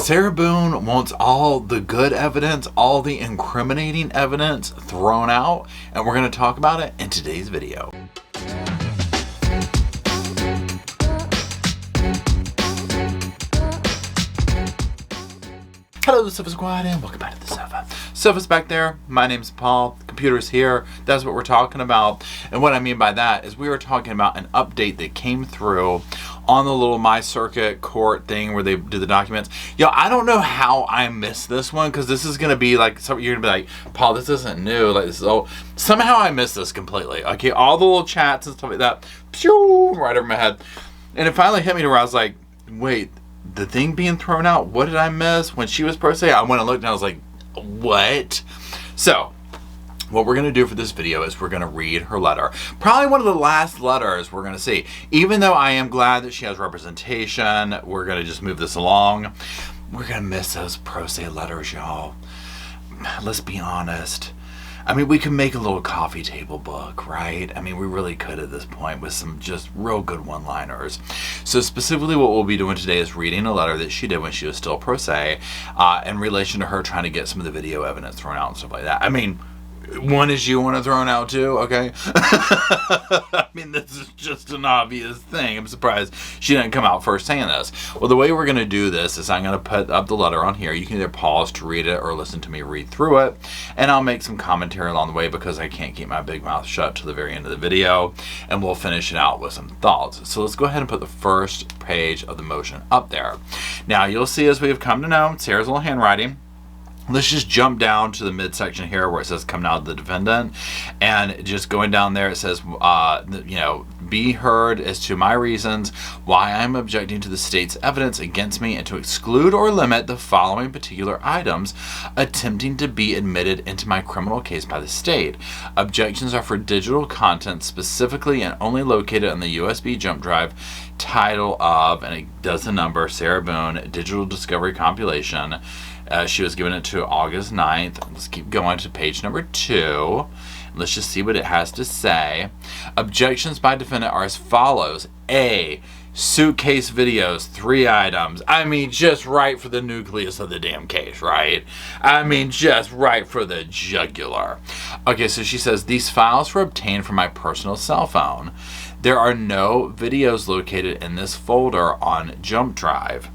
Sarah Boone wants all the good evidence, all the incriminating evidence thrown out, and we're going to talk about it in today's video. Hello, the Sofa Squad, and welcome back to the sofa. Sofa's back there. My name's Paul. The computer's here. That's what we're talking about. And what I mean by that is we were talking about an update that came through on the little My Circuit court thing where they do the documents. Yo, I don't know how I missed this one, because this is going to be like, you're going to be like, Paul, this isn't new. Like, this is old. Somehow I missed this completely. Okay, all the little chats and stuff like that, pew, right over my head. And it finally hit me to where I was like, wait, the thing being thrown out, what did I miss? When she was per se, I went and looked and I was like, what? So, what we're going to do for this video is we're going to read her letter. Probably one of the last letters we're going to see. Even though I am glad that she has representation, we're going to just move this along. We're going to miss those pro se letters, y'all. Let's be honest. I mean, we could make a little coffee table book, right? I mean, we really could at this point with some just real good one-liners. So specifically what we'll be doing today is reading a letter that she did when she was still pro se in relation to her trying to get some of the video evidence thrown out and stuff like that. I mean, one is you want to thrown out too, okay? I mean, this is just an obvious thing. I'm surprised she didn't come out first saying this. Well, the way we're going to do this is I'm going to put up the letter on here. You can either pause to read it or listen to me read through it. And I'll make some commentary along the way because I can't keep my big mouth shut to the very end of the video. And we'll finish it out with some thoughts. So let's go ahead and put the first page of the motion up there. Now, you'll see as we've come to know Sarah's little handwriting. Let's just jump down to the midsection here where it says coming out of the defendant, and just going down there it says, be heard as to my reasons why I'm objecting to the state's evidence against me and to exclude or limit the following particular items attempting to be admitted into my criminal case by the state. Objections are for digital content specifically and only located on the USB jump drive title of, and it does the number, Sarah Boone, Digital Discovery Compilation. She was given it to August 9th. Let's keep going to page number 2. Let's just see what it has to say. Objections by defendant are as follows. A, suitcase videos, 3 items. I mean, just right for the nucleus of the damn case, right? I mean, just right for the jugular. Okay, so she says, these files were obtained from my personal cell phone. There are no videos located in this folder on Jump Drive.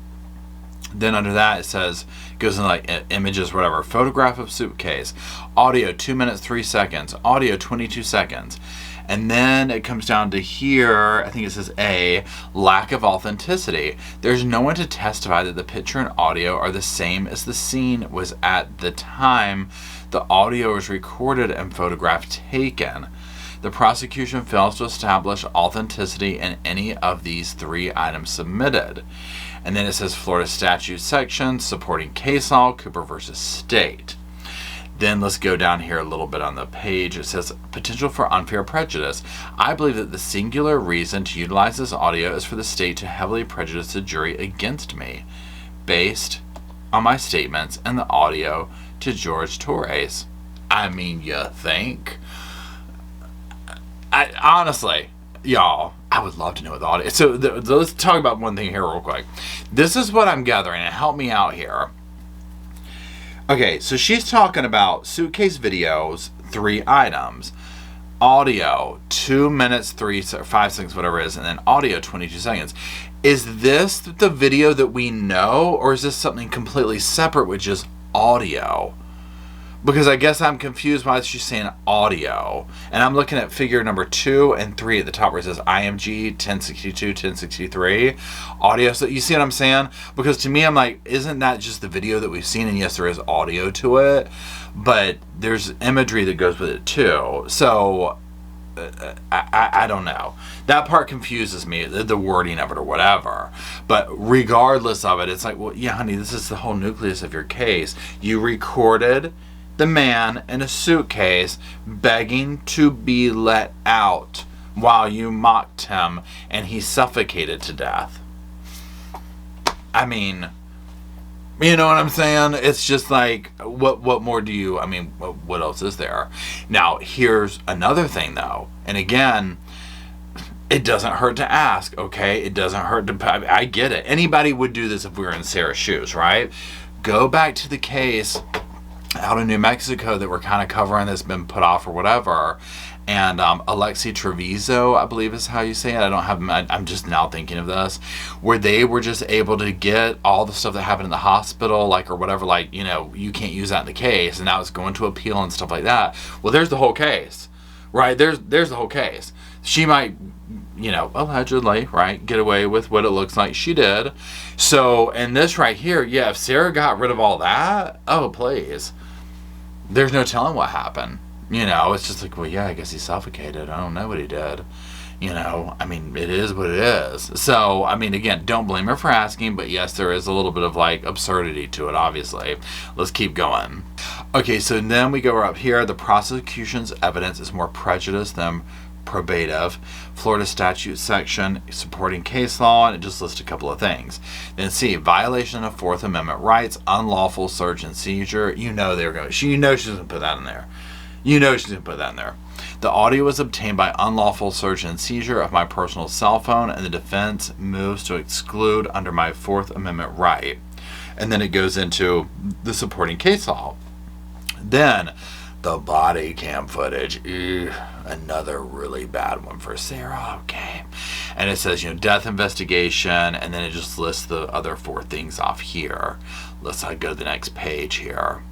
Then under that it says, goes in like images, whatever. Photograph of suitcase. Audio 2 minutes 3 seconds. Audio 22 seconds. And then it comes down to here, I think it says A, lack of authenticity. There's no one to testify that the picture and audio are the same as the scene was at the time the audio was recorded and photograph taken. The prosecution fails to establish authenticity in any of these 3 items submitted. And then it says Florida statute section, supporting case law, Cooper versus State. Then let's go down here a little bit on the page. It says potential for unfair prejudice. I believe that the singular reason to utilize this audio is for the state to heavily prejudice the jury against me, based on my statements and the audio to Jorge Torres. I mean, you think? Honestly, y'all, I would love to know the audio. So let's talk about one thing here real quick. This is what I'm gathering, and help me out here. Okay, so she's talking about suitcase videos, 3 items. Audio, 2 minutes, 5 seconds, whatever it is, and then audio, 22 seconds. Is this the video that we know, or is this something completely separate with just audio? Because I guess I'm confused why she's saying audio. And I'm looking at figure number 2 and 3 at the top where it says IMG 1062, 1063 audio. So you see what I'm saying? Because to me, I'm like, isn't that just the video that we've seen? And yes, there is audio to it, but there's imagery that goes with it too. So I don't know. That part confuses me, the wording of it or whatever. But regardless of it, it's like, well, yeah, honey, this is the whole nucleus of your case. You recorded the man in a suitcase begging to be let out while you mocked him and he suffocated to death. I mean, you know what I'm saying? It's just like, what more do you, I mean, what else is there? Now, here's another thing though. And again, It doesn't hurt to ask, okay? It doesn't hurt to... I get it. Anybody would do this if we were in Sarah's shoes, right? Go back to the case out in New Mexico that we're kind of covering that's been put off or whatever. And Alexi Treviso, I believe is how you say it. I don't have... I'm just now thinking of this. Where they were just able to get all the stuff that happened in the hospital, like, or whatever, like, you know, you can't use that in the case. And now it's going to appeal and stuff like that. Well, there's the whole case, right? There's the whole case. She might, you know, allegedly, right, get away with what it looks like she did. So, and this right here, yeah, if Sarah got rid of all that, oh, please. There's no telling what happened. You know, it's just like, well, yeah, I guess he suffocated. I don't know what he did. You know, I mean, it is what it is. So, I mean, again, don't blame her for asking, but yes, there is a little bit of, like, absurdity to it, obviously. Let's keep going. Okay, so then we go up here. The prosecution's evidence is more prejudice than probative. Florida statute section supporting case law, and it just lists a couple of things. Then C, violation of Fourth Amendment rights, unlawful search and seizure. You know they're going. You know she's going to put that in there. You know she's going to put that in there. The audio was obtained by unlawful search and seizure of my personal cell phone, and the defense moves to exclude under my Fourth Amendment right. And then it goes into the supporting case law. Then the body cam footage. Ew, another really bad one for Sarah. Okay. And it says, you know, death investigation, and then it just lists the other 4 things off here. Let's go to the next page here.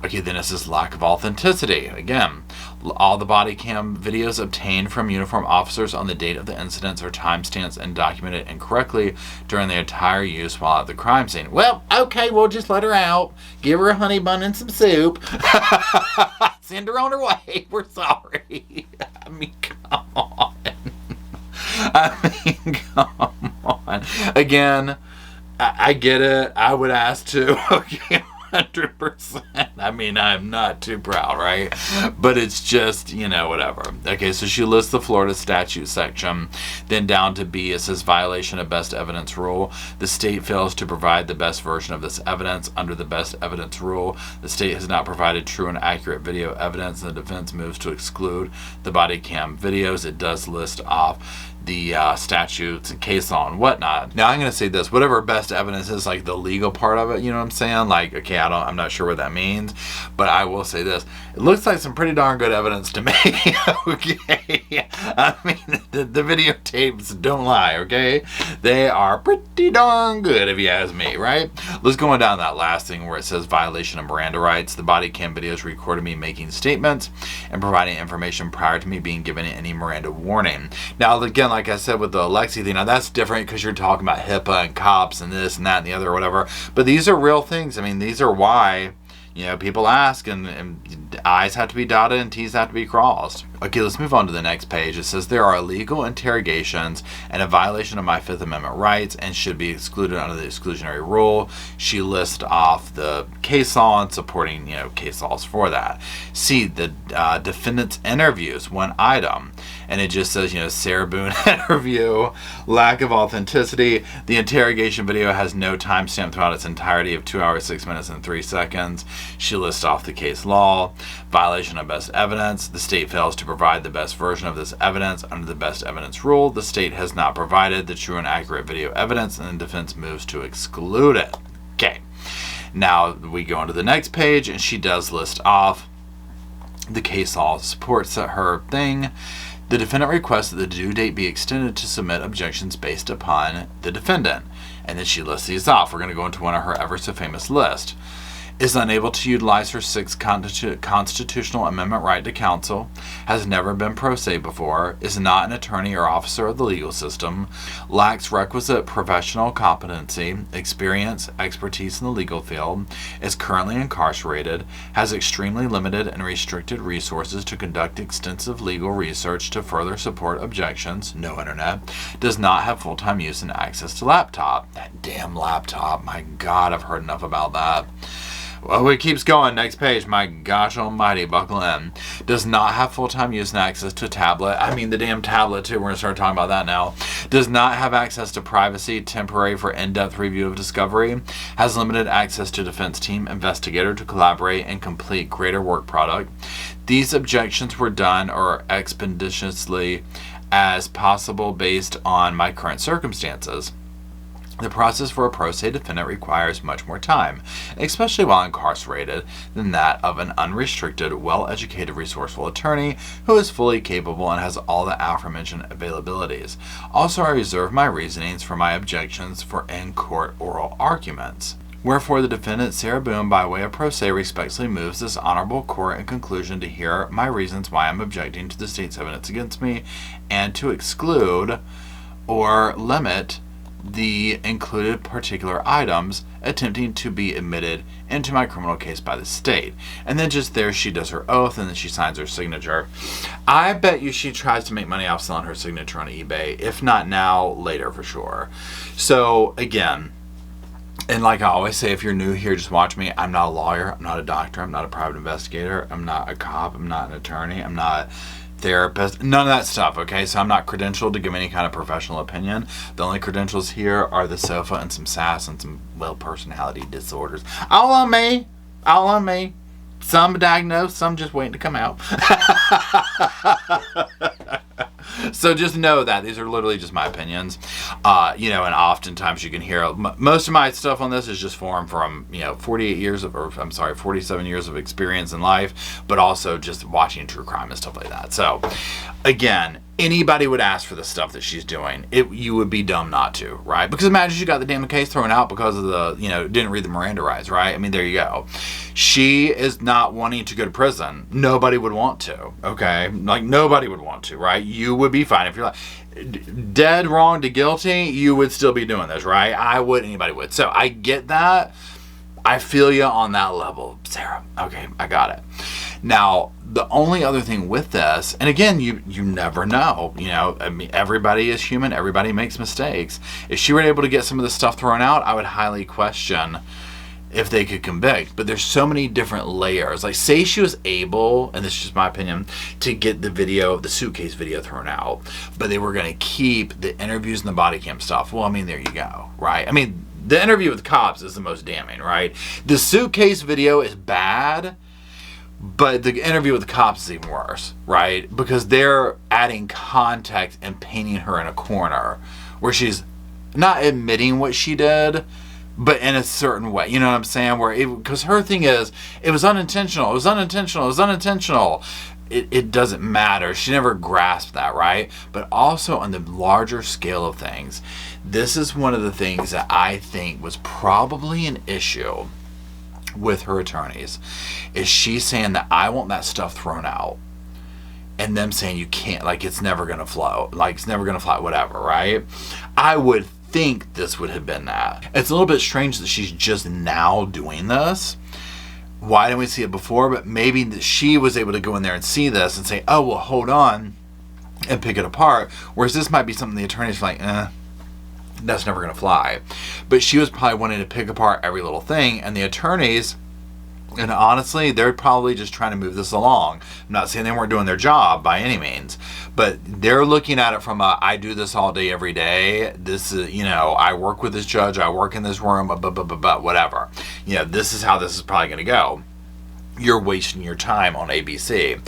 Okay, then it says lack of authenticity. Again, all the body cam videos obtained from uniformed officers on the date of the incidents are timestamps and documented incorrectly during the entire use while at the crime scene. Well, okay, we'll just let her out. Give her a honey bun and some soup. Send her on her way. We're sorry. I mean, come on. Come on. Again, I get it. I would ask too. Okay. 100%. I mean, I'm not too proud, right? But it's just, you know, whatever. Okay, so she lists the Florida statute section. Then down to B, it says violation of best evidence rule. The state fails to provide the best version of this evidence under the best evidence rule. The state has not provided true and accurate video evidence, and the defense moves to exclude the body cam videos. It does list off the statutes and case law and whatnot. Now I'm going to say this, whatever best evidence is, like the legal part of it, you know what I'm saying? Like, okay, I'm not sure what that means, but I will say this. It looks like some pretty darn good evidence to me. Okay. I mean, the videotapes don't lie, okay? They are pretty darn good if you ask me, right? Let's go on down that last thing where it says violation of Miranda rights. The body cam videos recorded me making statements and providing information prior to me being given any Miranda warning. Now, again, like I said with the Alexi thing, now that's different because you're talking about HIPAA and cops and this and that and the other or whatever. But these are real things. I mean, these are why, you know, people ask and I's have to be dotted and T's have to be crossed. Okay, let's move on to the next page. It says there are illegal interrogations and a violation of my Fifth Amendment rights and should be excluded under the exclusionary rule. She lists off the case law and supporting, you know, case laws for that. C, the defendant's interviews, one item. And it just says, you know, Sarah Boone interview, lack of authenticity. The interrogation video has no timestamp throughout its entirety of 2 hours, 6 minutes, and 3 seconds. She lists off the case law, violation of best evidence. The state fails to provide the best version of this evidence under the best evidence rule. The state has not provided the true and accurate video evidence, and the defense moves to exclude it. Okay. Now we go on to the next page, and she does list off the case law supports her thing. The defendant requests that the due date be extended to submit objections based upon the defendant. And then she lists these off. We're going to go into one of her ever so famous list. Is unable to utilize her 6th constitutional amendment right to counsel, has never been pro se before, is not an attorney or officer of the legal system, lacks requisite professional competency, experience, expertise in the legal field, is currently incarcerated, has extremely limited and restricted resources to conduct extensive legal research to further support objections, no internet, does not have full-time use and access to laptop. That damn laptop, my God, I've heard enough about that. Well, it keeps going. Next page. My gosh almighty, buckle in. Does not have full-time use and access to a tablet. I mean, the damn tablet, too. We're going to start talking about that now. Does not have access to privacy, temporary for in-depth review of discovery. Has limited access to defense team, investigator to collaborate and complete greater work product. These objections were done or expeditiously as possible based on my current circumstances. The process for a pro se defendant requires much more time, especially while incarcerated, than that of an unrestricted, well-educated, resourceful attorney who is fully capable and has all the aforementioned availabilities. Also, I reserve my reasonings for my objections for in-court oral arguments. Wherefore, the defendant, Sarah Boone, by way of pro se, respectfully moves this honorable court in conclusion to hear my reasons why I'm objecting to the state's evidence against me, and to exclude or limit the included particular items attempting to be admitted into my criminal case by the state. And then just there she does her oath, and then she signs her signature. I bet you she tries to make money off selling her signature on eBay. If not now, later for sure. So again, and like I always say, if you're new here, just watch me. I'm not a lawyer. I'm not a doctor. I'm not a private investigator. I'm not a cop. I'm not an attorney. I'm not therapist, none of that stuff, okay? So I'm not credentialed to give any kind of professional opinion. The only credentials here are the sofa and some sass and some, well, personality disorders. All on me. All on me. Some diagnosed, some just waiting to come out. So just know that these are literally just my opinions, and oftentimes you can hear most of my stuff on this is just formed from 47 years of experience in life, but also just watching true crime and stuff like that. So again, anybody would ask for the stuff that she's doing. You would be dumb not to, right? Because imagine you got the damn case thrown out because of the didn't read the Miranda rights, right? I mean, there you go. She is not wanting to go to prison. Nobody would want to, okay? Like, nobody would want to, right? You would be fine if you're like dead wrong to guilty. You would still be doing this, right? I would. Anybody would. So I get that. I feel you on that level, Sarah. Okay, I got it. Now, the only other thing with this, and again, you never know. I mean, everybody is human. Everybody makes mistakes. If she were able to get some of this stuff thrown out, I would highly question if they could convict. But there's so many different layers. Like, say she was able, and this is just my opinion, to get the suitcase video thrown out, but they were going to keep the interviews and the body cam stuff. Well, I mean, there you go, right? I mean, the interview with cops is the most damning, right? The suitcase video is bad, but the interview with the cops is even worse, right? Because they're adding context and painting her in a corner where she's not admitting what she did, but in a certain way. You know what I'm saying? Because her thing is, it was unintentional. It was unintentional. It was unintentional. It doesn't matter. She never grasped that, right? But also on the larger scale of things, this is one of the things that I think was probably an issue with her attorneys, is she saying that I want that stuff thrown out, and them saying you can't, like it's never going to flow, like it's never going to fly, whatever, right? I would think this would have been that. It's a little bit strange that she's just now doing this. Why didn't we see it before? But maybe she was able to go in there and see this and say, oh, well, hold on, and pick it apart. Whereas this might be something the attorney's like, that's never going to fly. But she was probably wanting to pick apart every little thing, and the attorneys, and honestly, they're probably just trying to move this along. I'm not saying they weren't doing their job by any means, but they're looking at it from I do this all day, every day. This is, I work with this judge, I work in this room, whatever. This is how this is probably going to go. You're wasting your time on ABC.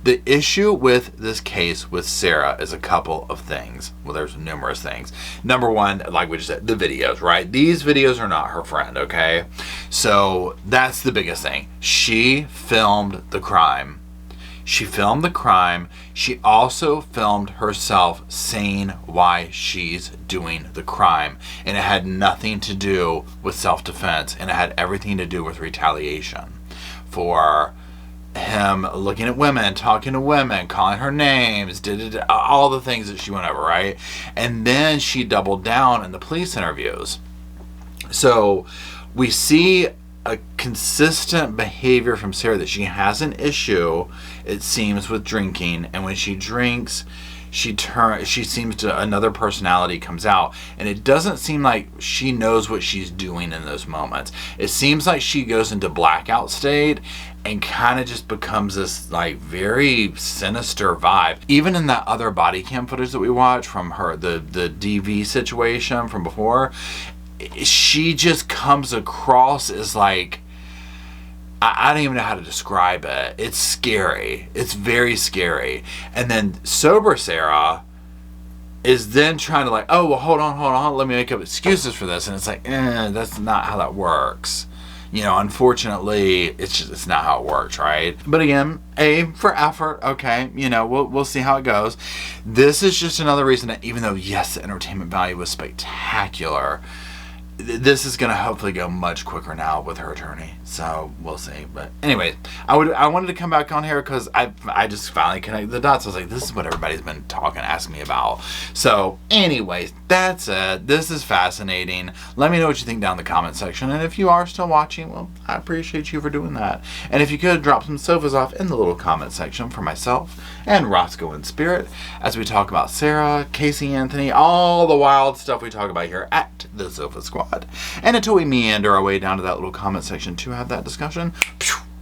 The issue with this case with Sarah is a couple of things. Well, there's numerous things. Number one, like we just said, the videos, right? These videos are not her friend, okay? So that's the biggest thing. She filmed the crime. She filmed the crime. She also filmed herself saying why she's doing the crime. And it had nothing to do with self-defense, and it had everything to do with retaliation for him looking at women, talking to women, calling her names, all the things that she went over, right? And then she doubled down in the police interviews. So we see a consistent behavior from Sarah that she has an issue, it seems, with drinking, and when she drinks, she seems to, another personality comes out, and it doesn't seem like she knows what she's doing in those moments. It seems like she goes into blackout state and kind of just becomes this like very sinister vibe. Even in that other body cam footage that we watched from her, the DV situation from before, she just comes across as like, I don't even know how to describe it. It's scary. It's very scary. And then sober Sarah, is then trying to like, oh, well, hold on, let me make up excuses for this. And it's like, that's not how that works. You know, unfortunately, it's not how it works, right? But again, A for effort, okay, you know, we'll see how it goes. This is just another reason that even though, yes, the entertainment value was spectacular, this is going to hopefully go much quicker now with her attorney. So we'll see. But anyway, I wanted to come back on here because I just finally connected the dots. I was like, this is what everybody's been asking me about. So anyways, that's it. This is fascinating. Let me know what you think down in the comment section. And if you are still watching, well, I appreciate you for doing that. And if you could, drop some sofas off in the little comment section for myself and Roscoe in spirit as we talk about Sarah, Casey Anthony, all the wild stuff we talk about here at the Sofa Squad. And until we meander our way down to that little comment section to have that discussion,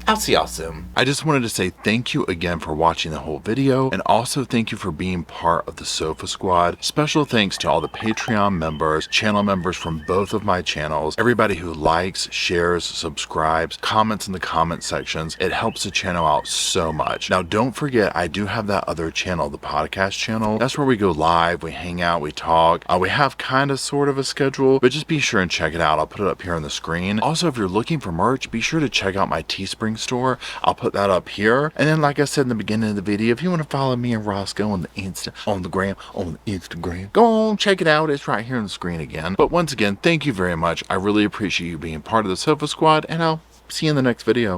I'll see y'all soon. I just wanted to say thank you again for watching the whole video, and also thank you for being part of the Sofa Squad. Special thanks to all the Patreon members, channel members from both of my channels, everybody who likes, shares, subscribes, comments in the comment sections. It helps the channel out so much. Now don't forget, I do have that other channel, the podcast channel. That's where we go live, we hang out, we talk. We have kind of sort of a schedule, but just be sure and check it out. I'll put it up here on the screen. Also, if you're looking for merch, be sure to check out my Teespring store. I'll put that up here. And then, like I said in the beginning of the video, if you want to follow me and Roscoe on the Instagram, go on, check it out. It's right here on the screen again. But once again, thank you very much. I really appreciate you being part of the Sofa Squad, and I'll see you in the next video.